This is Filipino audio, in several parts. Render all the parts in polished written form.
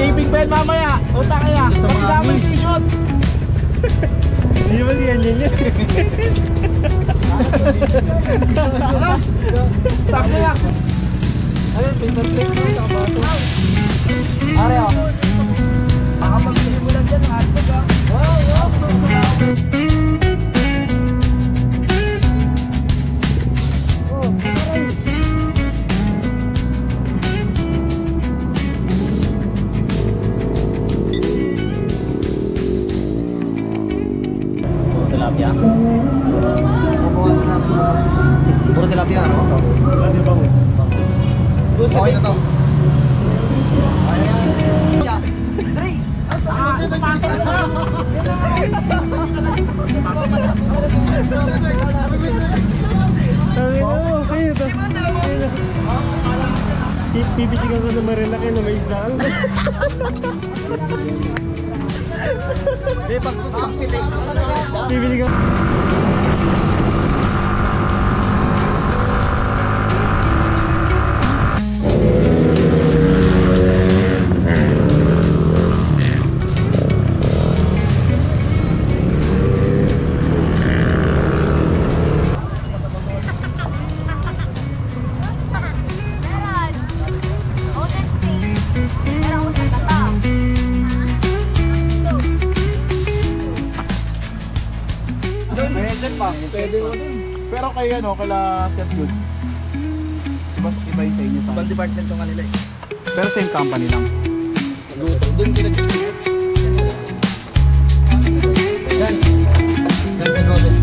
Taping pa yan mamaya. Uta kaya. Pati naman screenshot. Hindi ba siya yan? Sakto na. Ayun, paper plate mo sa bato. Are o. Baka magsimulan dyan. Hotdog ah. Wow. Tilapia. Puro tilapia, ano? Ano yung bangus? Okay na to. Okay ito. Pipitigan ko na marilaki na may isdaan. Hindi, pag-pitik. Pipitigan. Pwede mo din. Pero kayo ano, kala Sir Jude. Iba yung sa inyo sa ibang department yung kanila eh. Pero same company lang. Doon pinag-iingat. Guns and Roses.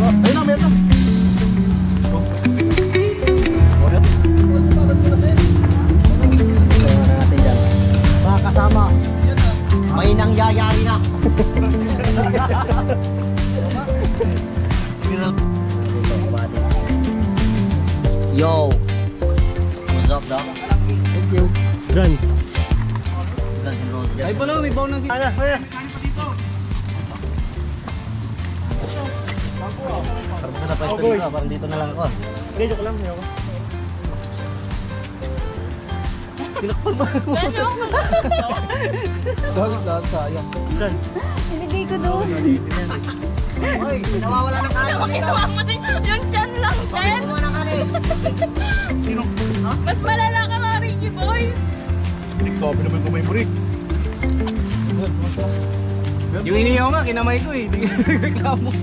Ayun na, meron na. Kasama, may nangyayari na. Yo, what's up, dog? Thank you. Guns. Guns and Roses. Ay pala, may baon ng si... Kaya. Parang na pwesto boy. dito, parang dito na lang ako. Hindi, joke lang. Ayoko. Pinakpal ba? Dahil sayang. Saan? Ilagay ko doon. Hoy, nawawala ng kanin. Kinuha mo din yung chan lang, Ted. Kinuha ng kanin. Sino? Mas malala ka mga Ricky Boy. Pinigtopi naman ko may murik. Yung iniyaw nga, kinamay ko eh. Hindi ka reklamo.